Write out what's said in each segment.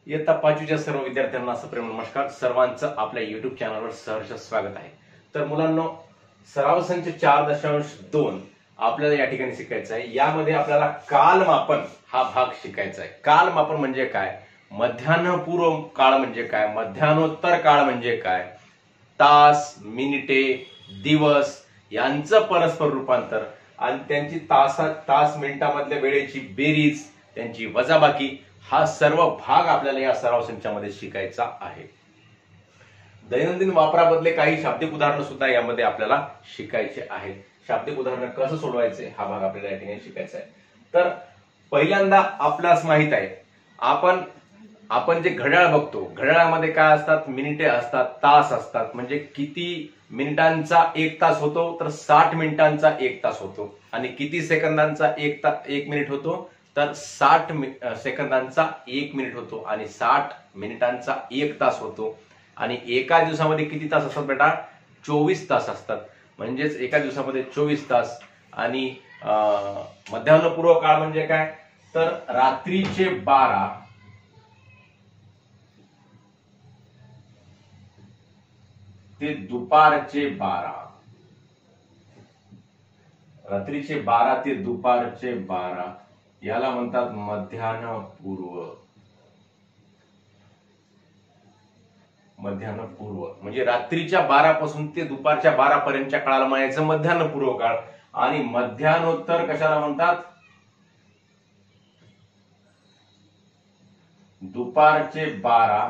इयत्ता 5वीच्या सर्व विद्यार्थ्यांना असं प्रेम नमस्कार. सर्वांचं आपल्या युट्यूब चॅनलवर सहर्ष स्वागत आहे. तर मुलांनो, सराव संच 4.2 आपल्याला या ठिकाणी शिकायचं आहे. यामध्ये आपल्याला कालमापन हा भाग शिकायचा आहे. कालमापन म्हणजे काय, मध्यान्हपूर्व काळ म्हणजे काय, मध्यान्होत्तर काळ म्हणजे काय, तास, मिनिटे, दिवस यांचं परस्पर रूपांतर आणि त्यांची तास मिनिटांमधल्या वेळेची बेरीज, त्यांची वजाबाकी, हा सर्व भाग आपल्याला या सराव संचामध्ये शिकायचा आहे. दैनंदिन वापराबद्दले काही शाब्दिक उदाहरणं सुद्धा यामध्ये आपल्याला शिकायचे आहेत. शाब्दिक उदाहरणं कसं सोडवायचे हा भाग आपल्याला या ठिकाणी शिकायचा आहे. तर पहिल्यांदा आपल्यास माहित आहे, आपण जे घड्याळ बघतो, घड्याळामध्ये काय असतात, मिनिटे असतात, तास असतात. म्हणजे किती मिनिटांचा एक तास होतो, तर 60 मिनिटांचा एक तास होतो. आणि किती सेकंदांचा एक मिनिट होतो, तर 60 सेकंदांचा एक मिनिट होतो. आणि 60 मिनिटांचा एक तास होतो. आणि एका दिवसामध्ये किती तास असतात बेटा, 24 तास असतात. म्हणजेच एका दिवसामध्ये 24 तास. आणि मध्यान्हपूर्व काळ म्हणजे काय, तर रात्रीचे 12 ते दुपारचे 12, रात्रीचे 12 ते दुपारचे 12 याला म्हणतात मध्यान्हपूर्व. मध्यान्हपूर्व म्हणजे रात्रीच्या 12 पासून ते दुपारच्या 12 पर्यंतच्या काळाला म्हणायचं मध्यान्हपूर्व काळ. आणि मध्यान्होत्तर कशाला म्हणतात, दुपारचे 12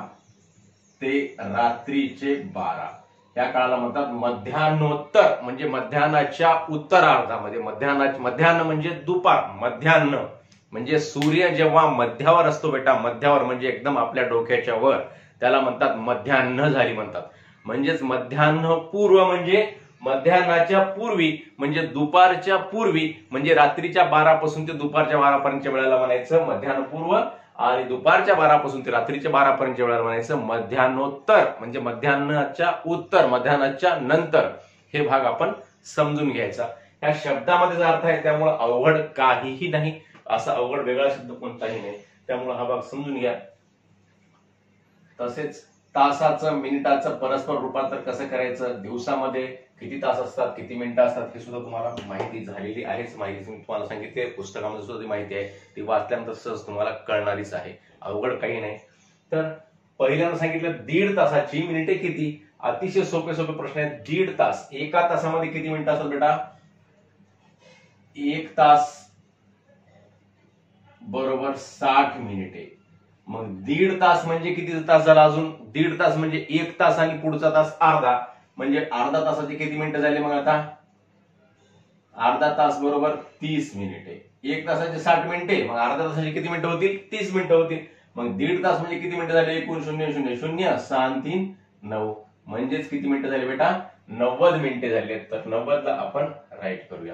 ते रात्रीचे 12 या काळाला म्हणतात मध्यान्होत्तर. म्हणजे मध्यान्हाच्या उत्तरार्धामध्ये, मध्यान्ह म्हणजे दुपार, मध्यान्ह म्हणजे सूर्य जेव्हा मध्यावर असतो बेटा, मध्यावर म्हणजे एकदम आपल्या डोक्याच्या वर, त्याला म्हणतात मध्यान्ह झाली म्हणतात. म्हणजेच मध्यान्हपूर्व म्हणजे मध्यान्हाच्या पूर्वी, म्हणजे दुपारच्या पूर्वी, म्हणजे रात्रीच्या 12 पासून ते दुपारच्या 12 पर्यंतच्या वेळेला म्हणायचं मध्यान्हपूर्व. आणि दुपारच्या 12 पासून ते रात्रीच्या 12 पर्यंतच्या वेळेला म्हणायचं मध्यान्होत्तर. म्हणजे मध्यान्हाच्या उत्तर, मध्यान्हाच्या नंतर. हे भाग आपण समजून घ्यायचा. या शब्दामध्ये अर्थ आहे, त्यामुळे अवघड काहीही नाही. असा अवघड वेगळा शब्द कोणताही नाही, त्यामुळे हा भाग समजून घ्या. तसेच तासाचं मिनिटाचं परस्पर रूपांतर कसं करायचं, दिवसामध्ये किती तास असतात, किती मिनिटं असतात, हे सुद्धा तुम्हाला माहिती झालेली आहेच. माहिती मी तुम्हाला सांगितली, पुस्तकामध्ये सुद्धा ती माहिती आहे. ती वाचल्यानंतर सहज तुम्हाला कळणारीच आहे, अवघड काही नाही. तर पहिल्यांदा सांगितलं 1.5 तासाची मिनिटे किती. अतिशय सोपे प्रश्न आहेत. 1.5 तास, एका तासामध्ये किती मिनिटं असतात बेटा, 1 तास बरोबर 60 मिनिटे. मग 1.5 तास म्हणजे किती तास झाला, अजून 1.5 तास म्हणजे 1 तास आणि पुढचा तास अर्धा, म्हणजे अर्धा तासाचे किती मिनिटं झाले. मग आता अर्धा तास बरोबर 30 मिनिटे. 1 तासाचे 60 मिनिटे, मग अर्धा तासाचे किती मिनिटं होतील, 30 मिनिटं होतील. मग 1.5 तास म्हणजे किती मिनिटं झाले, एकूण 0 0 0 6 आणि 3 9, म्हणजेच किती मिनिटं झाले बेटा, 90 मिनिटे झाले. तर 90 ला आपण राईट करूया.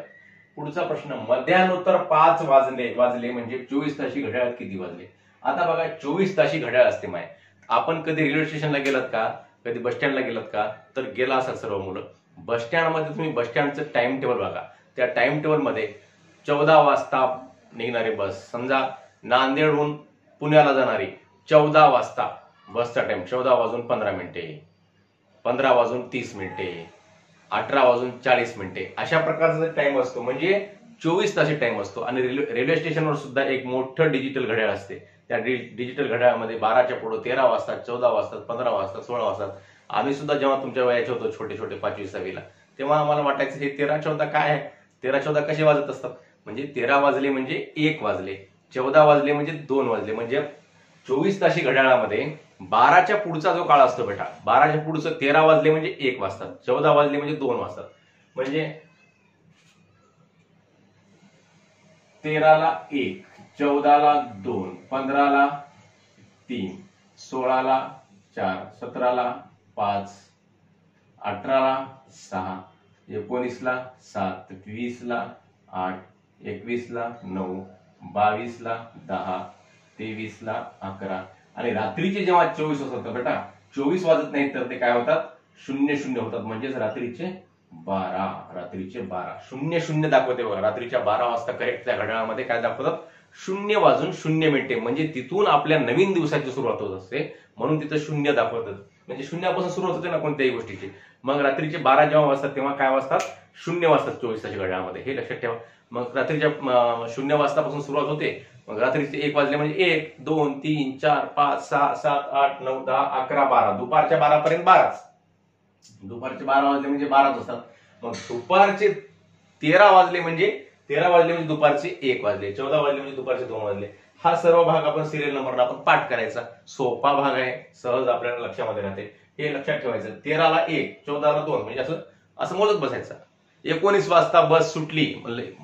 पुढचा प्रश्न, मध्यान्होत्तर 5 वाजले म्हणजे 24 ताशी घड्याळात किती वाजले. आता बघा, 24 ताशी घड्याळ असते माय. आपण कधी रेल्वे स्टेशनला गेलात का, कधी बस स्टँडला गेलात का, तर गेला असाल सर्व मुलं. बस स्टँडमध्ये तुम्ही बस स्टँडचं टाइम टेबल बघा. त्या टाइम टेबल मध्ये 14 वाजता निघणारी बस, समजा नांदेडहून पुण्याला जाणारी 14 वाजता बसचा टाइम, 14 वाजून 15 मिनिटे, 15 वाजून 30 मिनिटे, 18 वाजून 40 मिनिटे, अशा प्रकारचा टाइम असतो. म्हणजे 24 तासी टाइम असतो. आणि रेल्वे स्टेशनवर सुद्धा एक मोठं डिजिटल घड्याळ असते. त्या डिजिटल घड्याळामध्ये 12च्या पुढे 13 वाजतात, 14 वाजतात, 15 वाजतात, 16 वाजतात. आम्ही सुद्धा जेव्हा तुमच्या वयाचे होतो, छोटे 5वी 6वीला, तेव्हा आम्हाला वाटायचं हे 13 14 काय आहे, 13 14 कसे वाजत असतात. म्हणजे 13 वाजले म्हणजे 1 वाजले, 14 वाजले म्हणजे 2 वाजले. म्हणजे 24 ताशी घड्याळामध्ये 12च्या पुढचा जो काळ असतो बेटा, 12च्या पुढचं 13 वाजले म्हणजे 1 वाजतात, 14 वाजले म्हणजे 2 वाजतात. म्हणजे 13 ला 1, 14 ला 2, 15 ला 3, 16 ला 4, 17 ला 5, 18 ला 6, 19 ला 7, 20 ला 8, 21 ला 9, 22 ला 10, 23 ला 11. आणि रात्रीचे जेव्हा 24 होतात बेटा, 24 वाजत नाहीत तर ते काय होतात, 0 0 होतात. म्हणजेच रात्रीचे 12, रात्रीचे 12 0 0 दाखवते बघा. रात्रीच्या 12 वाजता करेक्ट त्या घड्याळामध्ये काय दाखवतात, 0 वाजून 0 मिनिटे म्हणजे तिथून आपल्या नवीन दिवसाची सुरुवात होत असते, म्हणून तिथं 0 दाखवतात. म्हणजे शून्यापासून सुरुवात होते ना कोणत्याही गोष्टीची. मग रात्रीचे 12 जेव्हा वाजतात तेव्हा काय वाजतात? 0 वाजतात 24 तासाच्या घड्याळामध्ये, हे लक्षात ठेवा. मग रात्रीच्या 0 वाजतापासून सुरुवात होते, मग रात्रीचे 1 वाजले म्हणजे 1, 2, 3, 4, 5, 6, 7, 8, 9, 10, 11, 12, दुपारच्या 12 पर्यंत 12च. दुपारचे 12 वाजले म्हणजे 12च असतात. मग दुपारचे 13 वाजले म्हणजे दुपारचे 1 वाजले, 14 वाजले म्हणजे दुपारचे 2 वाजले. हा सर्व भाग आपण सिरियल नंबरला आपण पाठ करायचा. सोपा भाग आहे, सहज आपल्याला लक्षामध्ये राहते, हे लक्षात ठेवायचं. 13 ला 1, 14 ला 2 म्हणजे असं मोजत बसायचं. 19 वाजता बस सुटली,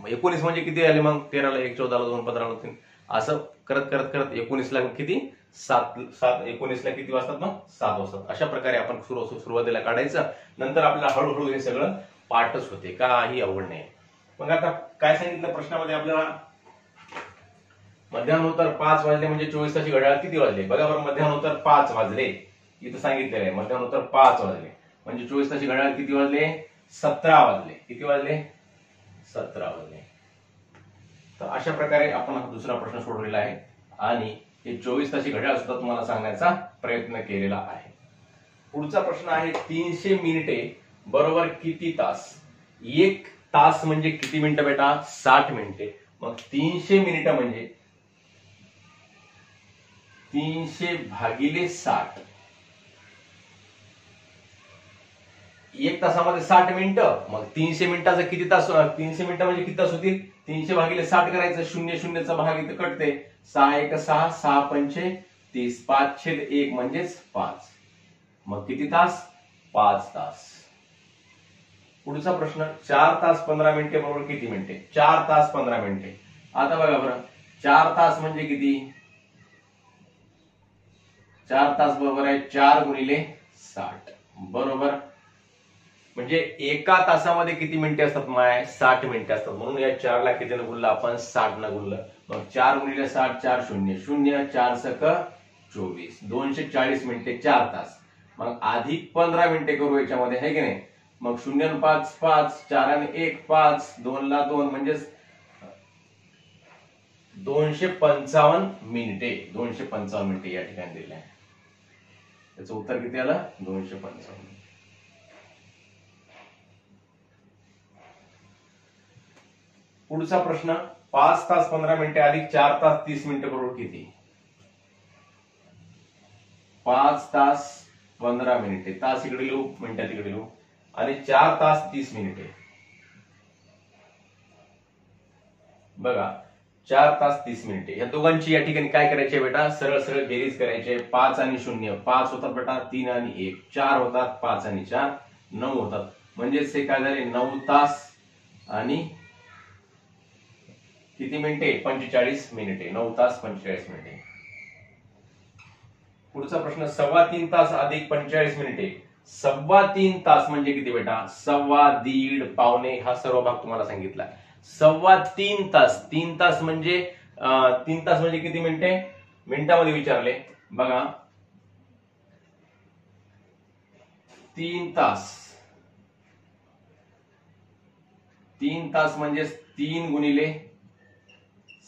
19 म्हणजे किती झाले मग? 13 ला 1, 14 ला 2, 15 ला 3, असं करत करत करत 19 ला किती? 7. 19 ला किती वाजतात मग? 7 वाजतात. अशा प्रकारे आपण सुरुवातीला काढायचं. नंतर आपल्याला हळूहळू हे सगळं पाठच होते, काही अवघड नाही. मग आता काय सांगितलं प्रश्नामध्ये आपल्याला? मध्यान्होत्तर 5 वाजले म्हणजे 24 तासाची घड्याळ किती वाजले? बघा बरं, मध्यान्होत्तर 5 वाजले इथं सांगितलेलं आहे. मध्यान्होत्तर 5 वाजले म्हणजे 24 तासाची घड्याळ किती वाजले? 17 वाजले. किती वाजले? 17 वाजले. तर अशा प्रकारे आपण हा दुसरा प्रश्न सोडवलेला आहे आणि हे 24 तासाची घड्याळ सुद्धा तुम्हाला सांगण्याचा प्रयत्न केलेला आहे. पुढचा प्रश्न आहे 300 मिनिटे बरोबर किती तास? 1 तास म्हणजे किती मिनिटं बेटा? 60 मिनिटे. मग 300 मिनिटं म्हणजे 300 भागिले 60. 1 तासामध्ये 60 मिनिटं, मग 300 मिनिटाचा किती तास? 300 मिनिटं म्हणजे किती तास होतील? 300 भागिले 60 करायचं. 0 भाग इथं कटते. 6 1 6, 6 5 30, 5/1 म्हणजेच 5. मग किती तास? 5 तास. पुढचा प्रश्न 4 तास 15 मिनिटे बरोबर किती मिनिटे? 4 तास 15 मिनिटे. आता बघा बरं, 4 तास म्हणजे किती? 4 तास बरोबर आहे 4 गुणिले 60 बरोबर. म्हणजे एका तासामध्ये किती मिनिटे असतात माय? 60 मिनिटे असतात. म्हणून या 4 ला कितीने गुणलं आपण? 60 न गुणलं. मग 4 गुणिले 60, 4 0 0, 4 सक 24, 240 मिनिटे 4 तास. मग अधिक 15 मिनिटे करू याच्यामध्ये, है की नाही? मग 0 आणि 5 5, 4 आणि 1 5, 2 ला 2 म्हणजेच 255 मिनिटे. 255 मिनिटे या ठिकाणी दिले आहे. त्याचं उत्तर किती आलं? 255. पुढचा प्रश्न 5 तास 15 मिनिटे अधिक 4 तास 30 मिनिटे बरोबर किती? 5 तास 15 मिनिटे, तास इकडे लिहू, मिनिटात इकडे लिहू, आणि 4 तास 30 मिनिटे. बघा 4 तास 30 मिनिटे या दोघांची या ठिकाणी काय करायचे बेटा? सरळ सरळ बेरीज करायचे. 5 आणि 0, 5 होतात बेटा, 3 आणि 1, 4 होतात, 5 आणि 4, 9 होतात. म्हणजेच हे काय झाले? 9 तास आणि किती मिनिटे? 45 मिनिटे. 9 तास 45 मिनिटे. पुढचा प्रश्न 3.25 तास अधिक 45 मिनिटे. 3.25 तास म्हणजे किती बेटा? 1.25, दीड, पावणे हा सर्व भाग तुम्हाला सांगितला. 3.25 तास. 3 तास म्हणजे 3 तास म्हणजे किती मिनिटे? मिनिटामध्ये विचारले बघा. 3 तास. 3 तास म्हणजे 3 गुणिले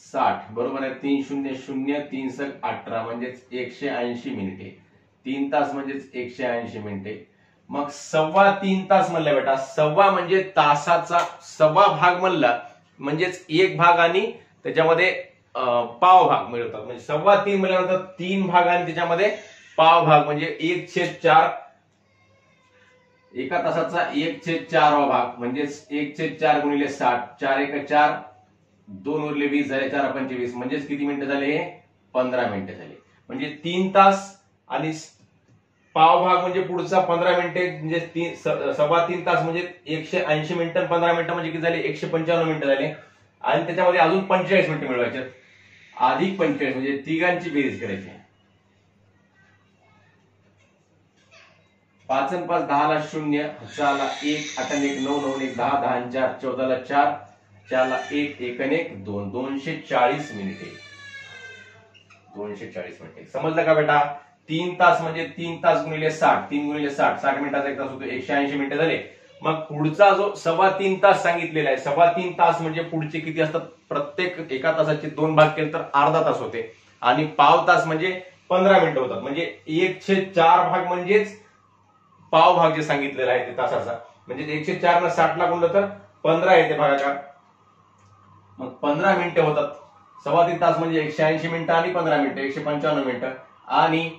60 बरोबर आहे. 3 0 0, 3 सक 18 म्हणजेच 180 मिनिटे. 3 तास म्हणजेच 180 मिनिटे. मग 3.25 तास म्हणलं बेटा. सव्वा म्हणजे तासाचा सव्वा भाग म्हणला म्हणजेच 1 भाग आणि त्याच्यामध्ये पाव भाग मिळतात. म्हणजे 3.25 म्हणल्यानंतर 3 भाग आणि त्याच्यामध्ये पाव भाग म्हणजे 1/4. एका तासाचा 1/4 भाग म्हणजेच 1/4 गुणिले 60, 4 1 4, 2 उरले 20 झाले, 4 25 म्हणजेच किती मिनिटं झाले? 15 मिनिटं झाले. म्हणजे 3 तास आणि पाव भाग म्हणजे पुढचा 15 मिनिटे म्हणजे 3.25 तास म्हणजे 180 मिनिटं. 15 मिनिटं म्हणजे किती झाले? 155 मिनिटं झाले. आणि त्याच्यामध्ये अजून 45 मिनिटं मिळवायचे. अधिक 45 म्हणजे तिघांची बेरीज करायची. 5 आणि 5 10 ला 0, 6 ला 1, 8 आणि 1 9, 9 आणि 1 10, 10 आणि 4 14 ला 4, 4 ला 1, 1 आणि 1 2, 240 मिनिटे. 240 मिनिटे. समजलं का बेटा? 3 तास म्हणजे 3 तास गुणिले 60, 3 गुणिले 60, 60 मिनिटाचा 1 तास होतो, 180 मिनिटे झाले. मग पुढचा जो 3.25 तास सांगितलेला आहे, 3.25 तास म्हणजे पुढचे किती असतात? प्रत्येक प्रत्येक एका तासाचे 2 भाग केले तर अर्धा तास होते आणि पाव तास म्हणजे 15 मिनिटं होतात. म्हणजे 1/4 भाग म्हणजेच पाव भाग जे सांगितलेला आहे ते तासाचा, म्हणजे 104 न 60 ला गुणलं तर 15 येते भागाकार. मग 15 मिनिटं होतात. 3.25 तास म्हणजे 180 मिनिटं आणि 15 मिनिटं 155 मिनिटं. आणि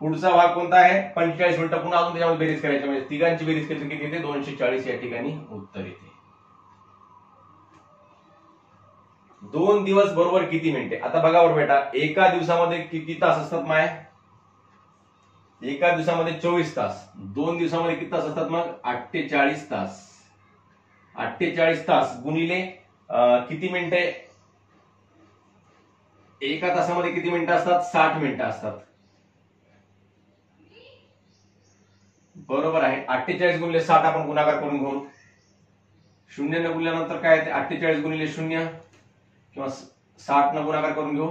पुढचा भाग कोणता आहे 45 मिनिटं. पुन्हा अजून त्याच्यामध्ये बेरीज करायची, म्हणजे तिघांची बेरीज केली किती येते 240 या ठिकाणी उत्तर येते. 2 दिवस बरोबर किती मिनिटे. आता बघा बरं बेटा, एका दिवसामध्ये किती तास असतात माय. एका दिवसामध्ये 24 तास. 2 दिवसामध्ये किती तास असतात मग 48 तास. 48 तास गुणिले किती मिनिटे. एका तासामध्ये किती मिनिटं असतात 60 मिनिटं असतात. बरोबर आहे. 48 गुणिले 60 आपण गुणाकार करून घेऊ. 0 न गुणल्यानंतर काय येते 48 गुणिले 0 किंवा 60 न गुणाकार करून घेऊ.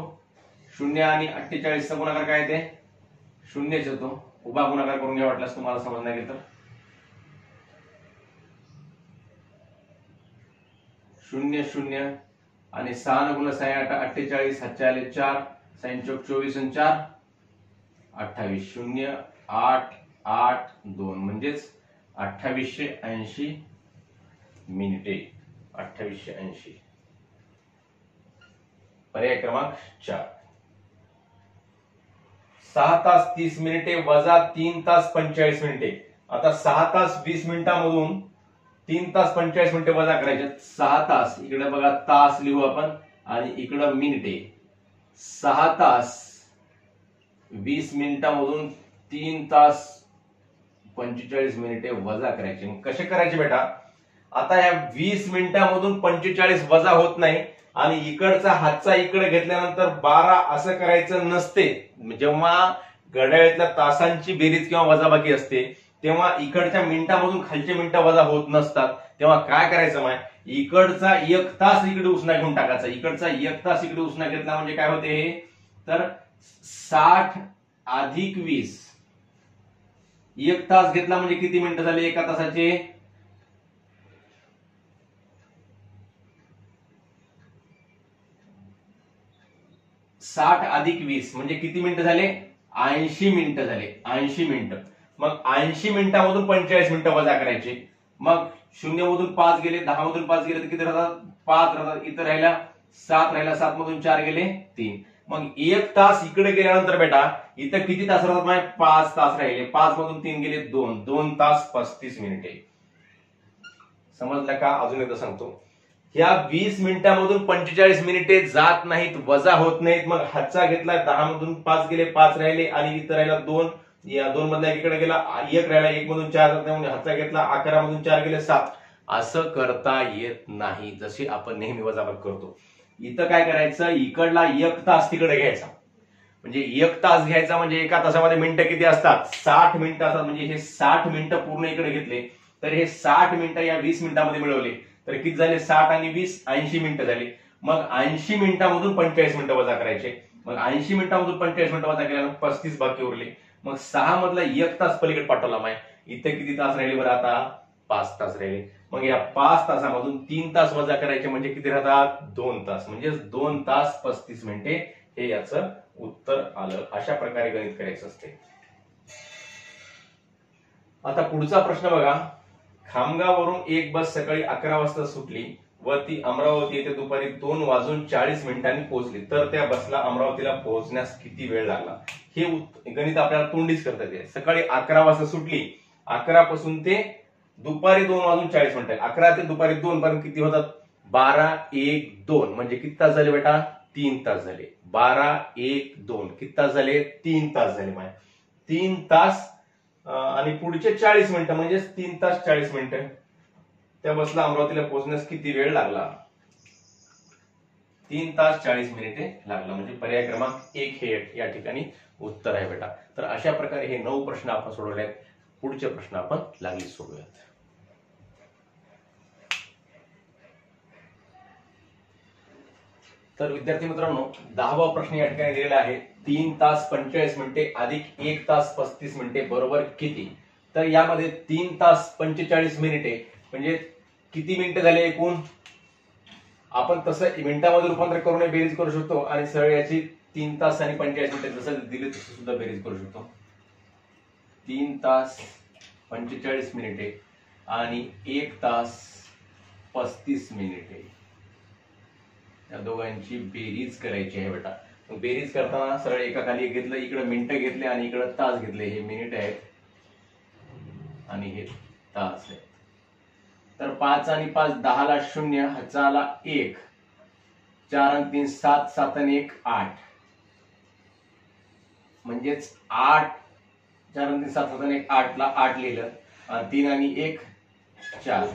0 आणि 48 चा गुणाकार काय येते 0च येतो. उभा गुणाकार करून घ्या वाटल्यास तुम्हाला समजणार गेलं तर. 0 0 आणि 6 न गुणलं 6 8 48 हातचे आले 4 साइन चौक 24 आणि 4 28 0 8 8 2 म्हणजेच 2880 मिनिटे. 2880. पर्याय क्रमांक 4. 6 तास 30 मिनिटे वजा 3 तास 45 मिनिटे. आता 6 तास 20 मिनिटांमधून 3 तास 45 मिनिटे वजा करायचे. 6 तास इकडे बघा तास लिहू आपण आणि इकडे मिनिटे. 6 तास 20 मिनिटांमधून 3 तास 45 मिनिटे वजा करायचे. कसे करायचे बेटा. आता या 20 मिनिटांमधून 45 वजा होत नाही आणि इकडचा हातचा इकडे घेतल्यानंतर 12 असं करायचं नसते. जेव्हा घड्याळातल्या तासांची बेरीज किंवा वजाबाकी असते तेव्हा इकडच्या मिनिटांमधून खालचे मिनिटं वजा होत नसतात. तेव्हा काय करायचं माय, इकडचा 1 तास इकडे उसना घेऊन टाकायचा. इकडचा 1 तास इकडे उसना घेतला म्हणजे काय होते तर 60 अधिक 20. 1 तास घेतला म्हणजे किती मिनिटं झाले एका तासाचे 60 अधिक 20 म्हणजे किती मिनिटं झाले 80 मिनिटं झाले. 80 मिनिटं. मग 80 मिनिटांमधून 45 मिनिटं वजा करायचे. मग 0 मधून 5 गेले, 10 मधून 5 गेले तर किती राहतात 5 राहतात. इथं राहिला 7 राहिला, 7 मधून 4 गेले 3. मग 1 तास इकडे गेल्यानंतर बेटा इथं किती तास राहतात माय 5 तास राहिले. 5 मधून 3 गेले 2. 2 तास 35 मिनिटे. समजलं का. अजून एकदा सांगतो. या 20 मिनिटांमधून 45 मिनिटे जात नाहीत, वजा होत नाहीत. मग हातचा घेतला 10 मधून 5 गेले 5 राहिले आणि इथं राहिला 2. या 2 मधला इकडे गेला 1 राहिला, 1 मधून 4 म्हणजे हातचा घेतला 11 मधून 4 गेले 7. असं करता येत नाही जशी आपण नेहमी वजाबाकी करतो. इथं काय करायचं इकडला 1 तास तिकडे घ्यायचा. म्हणजे 1 तास घ्यायचा म्हणजे एका तासामध्ये मिनिटं किती असतात 60 मिनिटं असतात. म्हणजे हे 60 मिनिटं पूर्ण इकडे घेतले तर हे 60 मिनिटं या 20 मिनिटांमध्ये मिळवले तर किती झाले 60 आणि 20 80 मिनिटं झाली. मग 80 मिनिटांमधून 45 मिनिटं वजा करायचे. मग 80 मिनिटांमधून 45 मिनिटं वजा केल्यानंतर 35 बाकी उरले. मग 6 मधला 1 तास पलीकडे पाठवला माय. इथे किती तास राहिले बरं आता 5 तास राहिले. मग या 5 तासामधून 3 तास वजा करायचे म्हणजे किती राहतात 2 तास. म्हणजे 2 तास 35 मिनिटे हे याचं उत्तर आलं. अशा प्रकारे गणित करायचं असते. आता पुढचा प्रश्न बघा. खामगाववरून एक बस सकाळी 11 वाजता सुटली व ती अमरावती येथे दुपारी 2:40 पोहोचली तर त्या बसला अमरावतीला पोहोचण्यास किती वेळ लागला. हे गणित आपल्याला तोंडीच करता येते. सकाळी 11 वाजता सुटली, 11 पासून ते दुपारी 2:40 11 ते दुपारी 2 पर्यंत किती होतात 12 1 2 म्हणजे किती तास झाले बेटा 3 तास झाले. 12 1 2 किती तास झाले 3 तास झाले. 3 तास आणि पुढचे 40 मिनिटं म्हणजे 3 तास 40 मिनिटं. त्या बसला अमरावतीला पोहोचण्यास किती वेळ लागला 3 तास 40 मिनिटे लागला. म्हणजे पर्याय क्रमांक 1 हे या ठिकाणी उत्तर आहे बेटा. तर अशा प्रकारे हे 9 प्रश्न आपण सोडवले आहेत. पुढचे प्रश्न आपण लागली सोडूयात. तर विद्यार्थी मित्रांनो 10वा प्रश्न या ठिकाणी दिलेला आहे. 3 तास 45 मिनिटे अधिक 1 तास 35 मिनिटे बरोबर किती. तर यामध्ये 3 तास 45 मिनिटे म्हणजे किती मिनिटं झाले एकूण आपण तसं मिनिटामध्ये रूपांतर करून बेरीज करू शकतो आणि सरळ याची 3 तास आणि 45 मिनिटे जसं दिले तसं सुद्धा बेरीज करू शकतो. 3 तास 45 मिनिटे आणि 1 तास 35 मिनिटे या दोघांची बेरीज करायची आहे बेटा. मग बेरीज करताना सरळ एका खाली घेतलं, इकडे मिनिटं घेतले आणि इकडे तास घेतले. हे मिनिट आहेत आणि हे तास आहेत. तर 5 आणि 5 10 ला 0, ह्याचा आला 1, 4 आणि 3 7, 7 आणि 1 8, म्हणजेच 8, 4 आणि 3 7, 7 आणि 1 8 ला 8 लिहिलं आणि 3 आणि 1 4.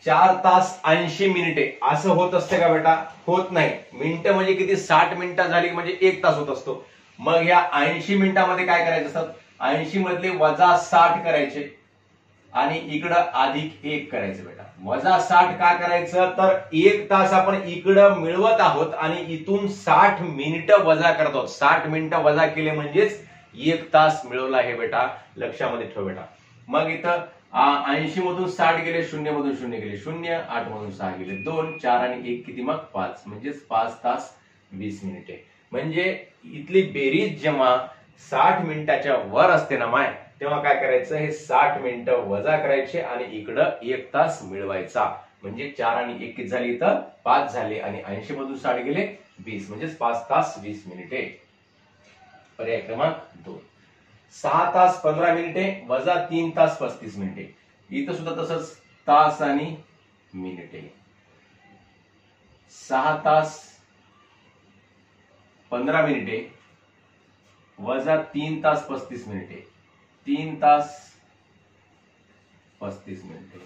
4 तास 80 मिनिटे असं होत असते का बेटा? होत नाही. मिनिटं म्हणजे किती? 60 मिनिटं झाली म्हणजे 1 तास होत असतो. मग या 80 मिनिटांमध्ये काय करायचं असतात? 80 मधले वजा 60 करायचे आणि इकडं अधिक 1 करायचं बेटा. वजा 60 का करायचं? तर 1 तास आपण इकडं मिळवत आहोत आणि इथून 60 मिनिटं वजा करत आहोत. 60 मिनिटं वजा केले म्हणजेच 1 तास मिळवला आहे बेटा. लक्षामध्ये ठेव बेटा. मग इथं 80 मधून 60 गेले, 0 मधून 0 गेले 0, 8 मधून 6 गेले 2, 4 आणि 1 किती? मग 5, म्हणजेच 5 तास 20 मिनिटे. म्हणजे इथली बेरीज जेव्हा 60 मिनिटाच्या वर असते ना माय, तेव्हा काय करायचं? हे 60 मिनिटं वजा करायचे आणि इकडं 1 तास मिळवायचा. म्हणजे 4 आणि 1 किती झाली? इथं 5 झाले आणि 80 मधून 60 गेले 20, म्हणजेच 5 तास 20 मिनिटे. पर्याय क्रमांक 2. 6 तास 15 मिनिटे वजा 3 तास 35 मिनिटे. इथं सुद्धा तसंच तास आणि मिनिटे. 6 तास 15 मिनिटे वजा 3 तास 35 मिनिटे. 3 तास 35 मिनिटे.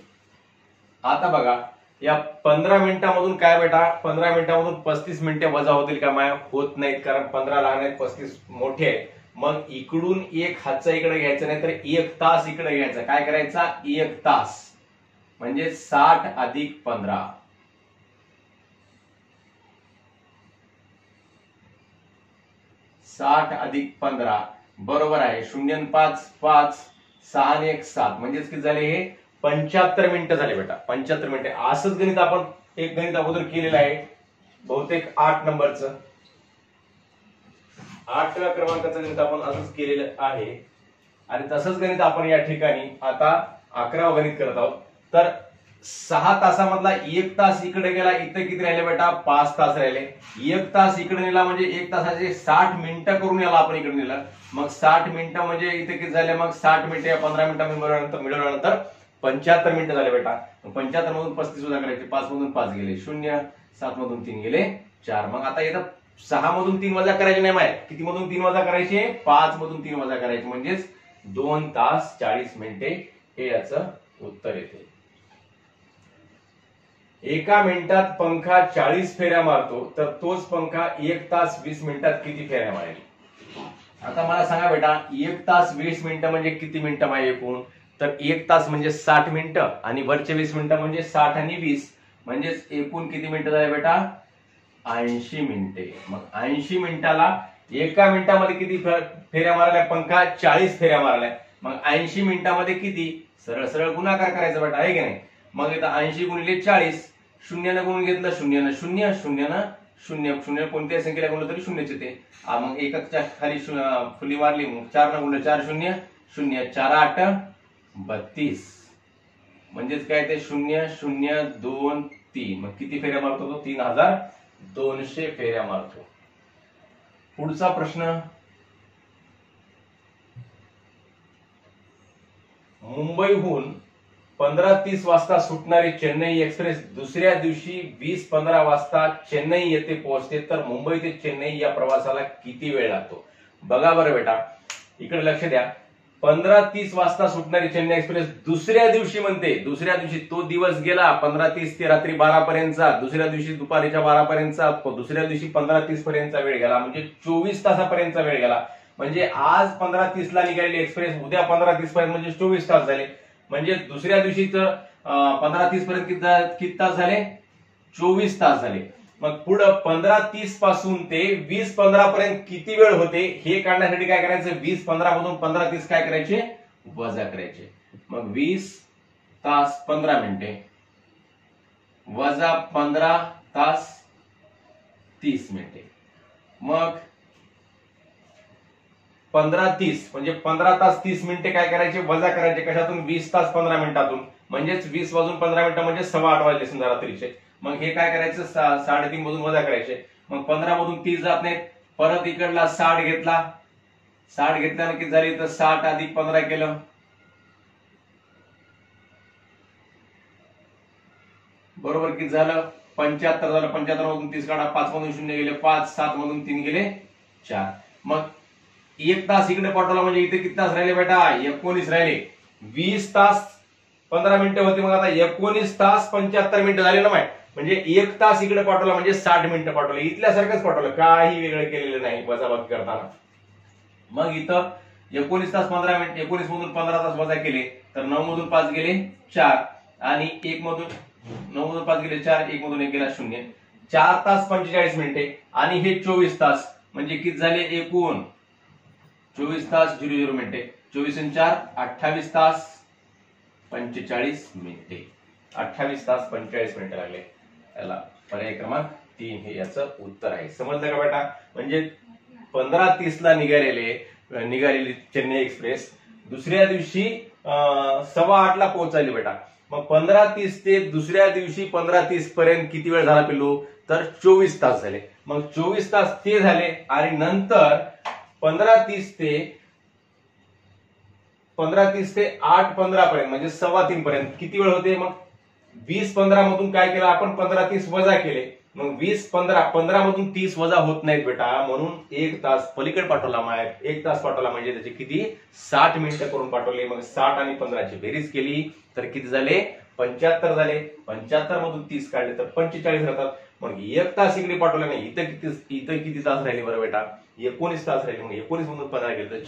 आता बघा या 15 मिनिटांमधून काय बेटा? 15 मिनिटांमधून 35 मिनिटे वजा होतील का माया? होत नाहीत, कारण 15 लहान आहेत, 35 मोठे आहेत. मग इकडून 1 हातचा इकडे घ्यायचा नाही तर 1 तास इकडे घ्यायचा. काय करायचा? 1 तास म्हणजे 60 अधिक 15. 60 अधिक 15 बरोबर आहे 0 आणि 5 5, 6 आणि 1 7, म्हणजेच किती झाले? हे 75 मिनिटं झाले बेटा. 75 मिनिटे. असंच गणित आपण एक गणित अगोदर केलेलं आहे, बहुतेक 8 नंबरचं 8व्या क्रमांकाचं गणित आपण असंच केलेलं आहे. आणि तसंच गणित आपण या ठिकाणी आता 11वं गणित करत आहोत. तर 6 तासामधला 1 तास इकडे गेला, इथे किती राहिले बेटा? 5 तास राहिले. 1 तास इकडे नेला म्हणजे 1 तासाचे 60 मिनिटं करून याला आपण इकडे नेलं. मग 60 मिनिटं म्हणजे इथे किती झाले? मग 60 मिनिटं या 15 मिनिटं मिळवल्यानंतर 75 मिनिटं झाले बेटा. 75 मधून 35 वजा करायचे. 5 मधून 5 गेले 0, 7 मधून 3 गेले 4. मग आता इथं 6 मधून 3 वजा करायचे नाही माहित. किती मधून 3 वजा करायचे? 5 मधून 3 वजा करायचे, म्हणजेच 2 तास 40 मिनिटे हे याचं उत्तर येते. एका मिनिटात पंखा 40 फेऱ्या मारतो, तर तोच पंखा 1 तास 20 मिनिटात किती फेऱ्या मारेल? आता मला सांगा बेटा, 1 तास 20 मिनिटं म्हणजे किती मिनिटं माहिती एकूण? तर 1 तास म्हणजे 60 मिनिटं आणि वरचे 20 मिनिटं म्हणजे 60 आणि 20, म्हणजेच एकूण किती मिनिटं झाले बेटा? 80 मिनिटे. मग 80 मिनिटाला एका मिनिटामध्ये किती फेऱ्या मारल्या? पंखा 40 फेऱ्या मारल्या. मग 80 मिनिटामध्ये किती? सरळ सरळ गुणाकार करायचा बेटा, आहे की नाही? मग इथं 80 गुणिले 40, 0 गुणून घेतलं 0 0 0 0 0 कोणत्याही संख्येला गुणलं तरी 0च येते. मग एकाच्या खाली फुली मारली, मग 4 गुणलं 4 0 0, 4 8 32, म्हणजेच काय ते 0 0 2 3. मग किती फेऱ्या मारतो तो? 3200 फेऱ्या मारतो. पुढचा प्रश्न, मुंबईहून 15:30 वाजता सुटणारी चेन्नई एक्सप्रेस दुसऱ्या दिवशी 20:15 वाजता चेन्नई येथे पोहोचते, तर मुंबई ते चेन्नई या प्रवासाला किती वेळ लागतो? बघा बरं बेटा, इकडे लक्ष द्या. 15:30 वाजता सुटणारी चेन्नई एक्सप्रेस दुसऱ्या दिवशी म्हणते. दुसऱ्या दिवशी तो दिवस गेला 15:30 ते रात्री 12 पर्यंतचा, दुसऱ्या दिवशी दुपारीच्या 12 पर्यंतचा, दुसऱ्या दिवशी 15:30 पर्यंतचा वेळ गेला, म्हणजे 24 तासापर्यंतचा वेळ गेला. म्हणजे आज 15:30 ला निघालेली एक्सप्रेस उद्या 15:30 पर्यंत म्हणजे 24 तास झाले. म्हणजे दुसऱ्या दिवशीच 15:30 पर्यंत किती तास झाले? 24 तास झाले. मग पुढं 15:30 पासून ते 20:15 पर्यंत किती वेळ होते हे काढण्यासाठी काय करायचं? 20:15 मधून 15:30 काय करायचे? वजा करायचे. मग 20 तास 15 मिनिटे वजा 15 तास 30 मिनिटे. मग 15-30 म्हणजे 15 तास 30 मिनिटे काय करायचे, वजा करायचे कशातून, 20 तास 15 मिनिटातून, म्हणजेच 20 वाजून 15 मिनिटं म्हणजे 8:15 वाजले समजा रात्रीचे. मग हे काय करायचं, 3.5 मधून वजा करायचे. मग 15 मधून 30 जात नाहीत, परत इकडला 60 घेतला. 60 घेतल्यानं किती झाली, तर 60 अधिक 15 केलं, बरोबर किती झालं, 75 झालं. 75 मधून 30 काढा, 5 मधून 0 गेले 5, 7 मधून 3 गेले 4. मग 1 तास इकडे पाठवला म्हणजे इथे किती तास राहिले बेटा, 19 राहिले. 20 तास 15 मिनिटं होती, मग आता 19 तास 75 मिनिटं झाले ना. म्हणजे 1 तास इकडे पाठवला म्हणजे 60 मिनिटं पाठवलं, इथल्यासारखंच पाठवलं, काही वेगळं केलेलं नाही वजाबाकी करताना. मग इथं 19 तास 15 मिनिट, 19 मधून 15 तास वजा केले तर 9 मधून 5 गेले 4 आणि 1 मधून 9 मधून 5 गेले 4, 1 मधून 1 गेला 0. 4 तास 45 मिनिटे आणि हे 24 तास म्हणजे किती झाले, एकूण 24 तास 00 मिनिटे. 24 आणि 4 28 तास 45 मिनिटे. 28 तास 45 मिनिटं लागले. याला पर्याय क्रमांक 3 हे याचं उत्तर आहे. समजलं का बेटा. म्हणजे 15:30 ला निघालेली चेन्नई एक्सप्रेस दुसऱ्या दिवशी 8:15 ला पोहोचायली बेटा. मग 15:30 ते दुसऱ्या दिवशी 15:30 पर्यंत किती वेळ झाला पिल्लू, तर 24 तास झाले. मग 24 तास ते झाले आणि नंतर 15:30 ते 8:15 पर्यंत म्हणजे 3:15 पर्यंत किती वेळ होते. मग 20-15 मधून काय केलं आपण, 15:30 वजा केले. मग 20-15 मधून 30 वजा होत नाहीत बेटा, म्हणून 1 तास पलीकडे पाठवला. 1 तास पाठवला म्हणजे त्याचे किती, 60 मिनिटं करून पाठवले. मग 60 आणि 15 ची बेरीज केली तर किती झाले, 75 झाले. 75 मधून 30 काढले तर 45 राहतात. मग 1 तास इकडे पाठवला नाही, इथं किती तास राहिले बरं बेटा, 19 तास राहिले. मग 19 मधून 15 गेले तर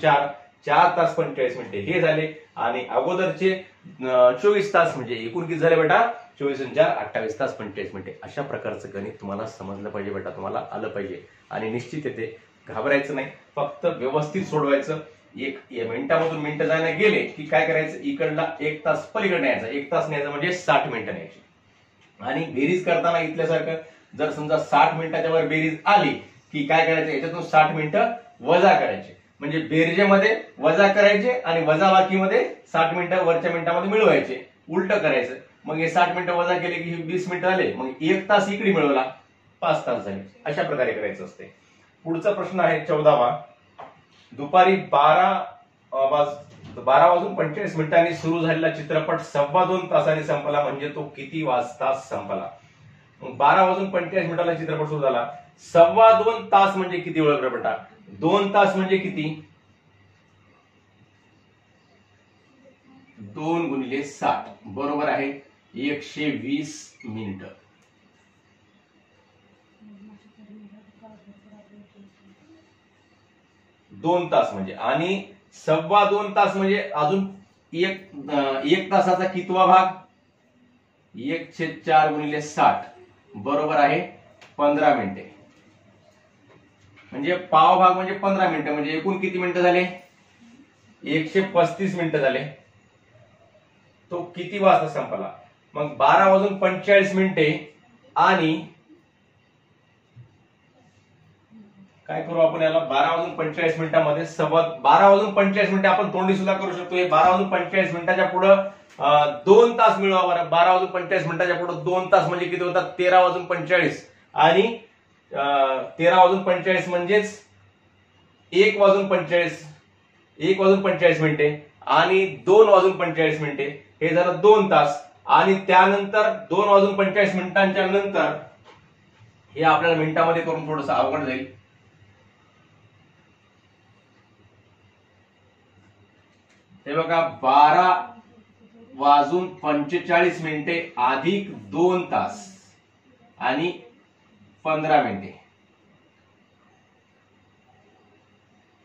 4 तास 45 मिनिटे हे झाले. आणि अगोदरचे 24 तास म्हणजे एकूण किती झाले बेटा, 24 आणि 4 28 तास 45 मिनिटे. अशा प्रकारचं गणित तुम्हाला समजलं पाहिजे बेटा, तुम्हाला आलं पाहिजे. आणि निश्चित येते, घाबरायचं नाही, फक्त व्यवस्थित सोडवायचं. एक मिनिटामधून मिनिटं जायला गेले की काय करायचं, इकडला 1 तास पलीकडे न्यायचा. 1 तास न्यायचा म्हणजे 60 मिनिटं न्यायची. आणि बेरीज करताना इथल्यासारखं जर समजा 60 मिनिटाच्या वर बेरीज आली की काय करायचं, याच्यातून 60 मिनिटं वजा करायचे. म्हणजे बेरजेमध्ये वजा करायचे आणि वजाबाकीमध्ये 60 मिनिटं वरच्या मिनिटामध्ये मिळवायचे, उलट करायचं. मग हे 60 मिनिटं वजा केले की 20 मिनिटं आले. मग 1 तास इकडे मिळवला, 5 तास झाले. अशा प्रकारे करायचं असते. पुढचा प्रश्न आहे 14वा. दुपारी 12 वाजून 45 मिनिटांनी सुरू झालेला चित्रपट 2.25 तासांनी संपला म्हणजे तो किती वाजता संपला. 12 वाजून 45 मिनिटाला चित्रपट सुरू झाला. 2.25 तास म्हणजे किती वेळ बेटा, 2 तास म्हणजे किती, 2 गुणिले 60 बरोबर आहे 120 मिनिटं. दोन तास म्हणजे, आणि 2.25 तास म्हणजे अजून एक तासाचा कितवा भाग, 1/4 गुणिले 60 बरोबर आहे 15 मिनिटे. म्हणजे पाव भाग म्हणजे 15 मिनिटं, म्हणजे एकूण किती मिनिटं झाले, 135 मिनिटं झाले. तो किती वाजता संपला. मग 12 वाजून 45 मिनिटे आणि काय करू आपण याला, 12 वाजून 45 मिनिटांमध्ये 12 वाजून 45 मिनिटं आपण तोंडी सुद्धा करू शकतो. 12 वाजून 45 मिनिटाच्या पुढे 2 तास मिळवा बरं. 12 वाजून 45 मिनिटाच्या पुढे 2 तास म्हणजे किती होतात, 13 वाजून 45 आणि 13 वाजून 45 म्हणजेच 1 वाजून 45 मिनिटे आणि 2 वाजून 45 मिनिटे हे झालं 2 तास. आणि त्यानंतर 2 वाजून 45 मिनिटांच्या नंतर हे आपल्याला मिनिटांमध्ये करून थोडंसं अवघड जाईल. हे बघा, 12 वाजून 45 मिनिटे अधिक 2 तास आणि 15 मिनिटे.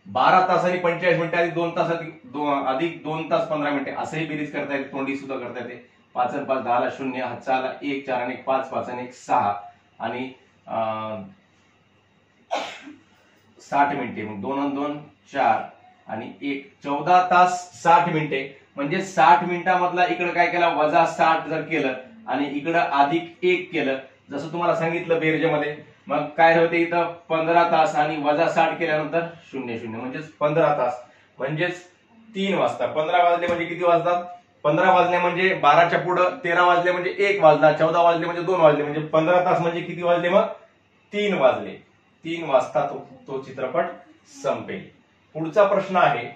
12 तास आणि 45 मिनिटे अधिक 2 तास अधिक 2 तास 15 मिनिटे असंही बेरीज करता येते, तोंडी सुद्धा करता येते. 5 आणि 5 10 ला 0, हातचा आला 1, 4 आणि 1 5, 5 आणि 1 6 आणि 60 मिनिटे. मग 2 आणि 2 4 आणि 1 14 तास 60 मिनिटे. म्हणजे 60 मिनिटांमधला इकडे काय केला, वजा 60 जर केलं आणि इकडं अधिक 1 केलं जसं तुम्हाला सांगितलं बेरजेमध्ये, मग काय होते इथं 15 तास आणि वजा 60 केल्यानंतर 00 म्हणजेच 15 तास म्हणजेच 3 वाजता. 15 वाजले म्हणजे किती वाजतात? 15 वाजले म्हणजे 12च्या पुढं 13 वाजले म्हणजे 1 वाजला, 14 वाजले म्हणजे 2 वाजले, म्हणजे 15 तास म्हणजे किती वाजले? मग 3 वाजले. 3 वाजता तो चित्रपट संपेल. पुढचा प्रश्न आहे,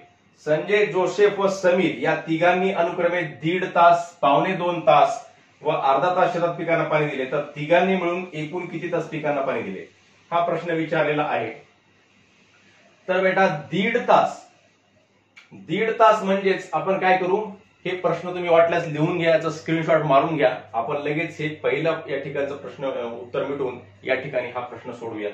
संजय, जोसेफ व समीर या तिघांनी अनुक्रमे 1.5 तास, पावणे 2 तास व अर्धा तास शेतात पिकांना पाणी दिले, तर तिघांनी मिळून एकूण किती तास पिकांना पाणी दिले? हा प्रश्न विचारलेला आहे. तर बेटा 1.5 तास म्हणजेच आपण काय करू, हे प्रश्न तुम्ही वाटल्यास लिहून घ्या, याचा स्क्रीनशॉट मारून घ्या. आपण लगेच हे पहिलं या ठिकाणचं प्रश्न उत्तर मिटवून या ठिकाणी हा प्रश्न सोडूया.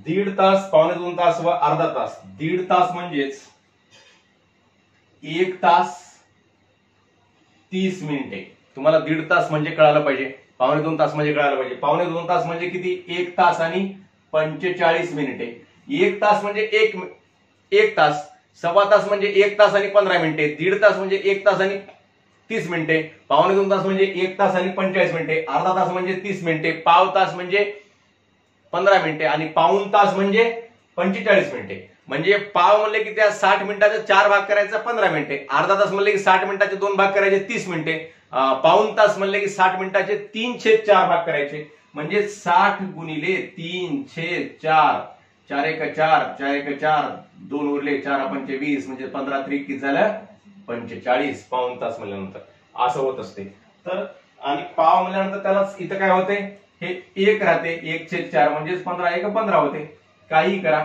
दीड तास, पावणे 2 तास व अर्धा तास. 1.5 तास म्हणजेच 1 तास 30 मिनिटे. तुम्हाला 1.5 तास म्हणजे कळायला पाहिजे, पावणे 2 तास म्हणजे कळायला पाहिजे. पावणे 2 तास म्हणजे किती? 1 तास आणि 45 मिनिटे. 1 तास म्हणजे 1 तास, सव्वा तास म्हणजे 1 तास आणि 15 मिनिटे, 1.5 तास म्हणजे 1 तास आणि 30 मिनिटे, पावणे 2 तास म्हणजे 1 तास आणि 45 मिनिटे, अर्धा तास म्हणजे 30 मिनिटे, पाव तास म्हणजे 15 मिनिटे आणि पाऊण तास म्हणजे 45 मिनिटे. म्हणजे पाव म्हणले की त्या 60 मिनिटाचे 4 भाग करायचा 15 मिनिटे, अर्धा तास म्हणले की 60 मिनिटाचे 2 भाग करायचे 30 मिनिटे, पाऊण तास म्हणले की 60 मिनिटाचे 3/4 भाग करायचे, म्हणजे 60 गुणिले 3/4, 4 एक 4, 4 एक 4, 2 उरले, 4 पंचे 20, म्हणजे 15 त्रिक किती झालं? 45. पाऊण तास म्हणल्यानंतर असं होत असते. तर आणि पाव म्हणल्यानंतर त्याला इथं काय होते? हे 1 राहते, 1/4 म्हणजेच 15 एक 15 होते. काही करा,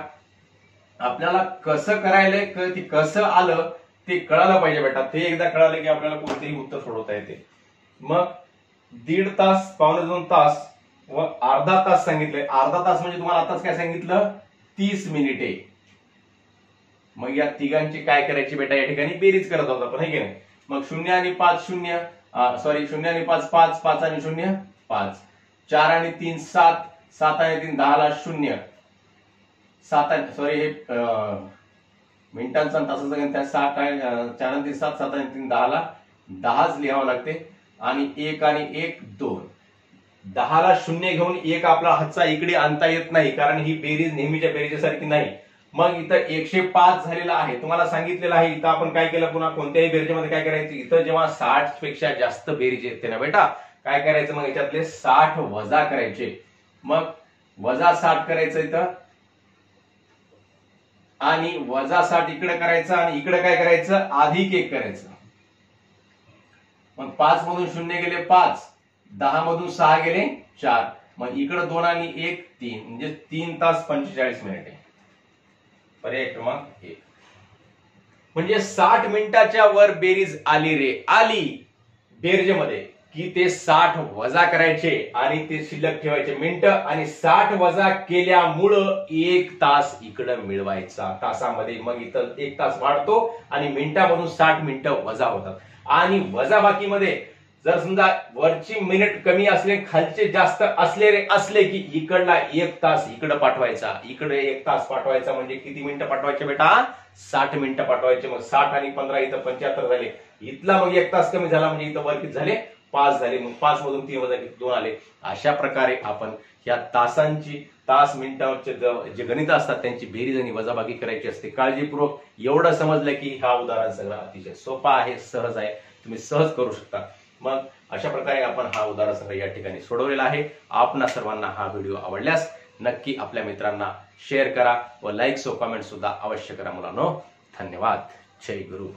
आपल्याला कसं करायलंय, ते कसं आलं ते कळायला पाहिजे बेटा. ते एकदा कळालं की आपल्याला कोणतेही उत्तर सोडवता येते. मग 1.5 तास, पावणे 2 तास व अर्धा तास सांगितलंय. अर्धा तास म्हणजे तुम्हाला आताच काय सांगितलं? 30 मिनिटे. मग या तिघांची काय करायची बेटा? या ठिकाणी बेरीज करत होता पण, हे की नाही? मग 0 आणि 5 0, 0 आणि 5 5, 5 आणि 0 5, 4 आणि 3 7, 7 आणि 3 10 ला 0, 7 हे मिनिटांचा तासाचा गणित आहे. 7 आणि 4 आणि 3 7, 7 आणि 3 10 ला 10च लिहावं लागते. आणि 1 आणि 1 2, 10 ला 0 घेऊन 1 आपला हातचा इकडे आणता येत नाही, कारण ही बेरीज नेहमीच्या बेरीजेसारखी नाही. मग इथं 105 झालेला आहे. तुम्हाला सांगितलेलं आहे इथं आपण काय केलं, पुन्हा कोणत्याही बेरजेमध्ये काय करायचं, इथं जेव्हा 60 पेक्षा जास्त बेरीज येते ना बेटा, काय करायचं? मग याच्यातले 60 वजा करायचे. मग वजा 60 करायचं इथं, आणि वजा 60 इकडे करायचं, आणि इकडे काय करायचं? अधिक 1 करायचं. मग 5 मधून 0 गेले 5, 10 मधून 6 गेले 4, मग इकडे 2 आणि 1 3, म्हणजे 3 तास 45 मिनिटे. पर्याय क्रमांक 1. म्हणजे 60 मिनिटाच्या वर बेरीज आली रे, आली बेरजेमध्ये, की ते 60 वजा करायचे आणि ते शिल्लक ठेवायचे मिनिट, आणि 60 वजा केल्यामुळं 1 तास इकडं मिळवायचा तासामध्ये. मग इथं 1 तास वाढतो आणि मिनिटामधून 60 मिनिटं वजा होतात. आणि वजाबाकीमध्ये जर समजा वरची मिनिट कमी असले, खालचे जास्त असले की इकडला 1 तास इकडे पाठवायचा, इकडे 1 तास पाठवायचा, म्हणजे किती मिनिटं पाठवायचे बेटा? 60 मिनिटं पाठवायचे. मग 60 आणि 15 इथं 75 झाले. इथला मग 1 तास कमी झाला, म्हणजे इथं वर किती झाले? 5 झाले. मग 5 मधून 3 वजा 2 आले. अशा प्रकारे आपण या तासांची, तास मिनिटांचे जे गणित असतात त्यांची बेरीज आणि वजाबाकी करायची असते. काळजीपूर्वक एवढं समजलं की हा उदाहरण सगळं अतिशय सोपा आहे, सहज आहे, तुम्ही सहज करू शकता. मग अशा प्रकारे आपण हा उदाहरण सगळं या ठिकाणी सोडवलेला आहे. आपणा सर्वांना हा व्हिडिओ आवडल्यास नक्की आपल्या मित्रांना शेअर करा व लाईक्स व कमेंट सुद्धा अवश्य करा मुलांनो. धन्यवाद. जय गुरु.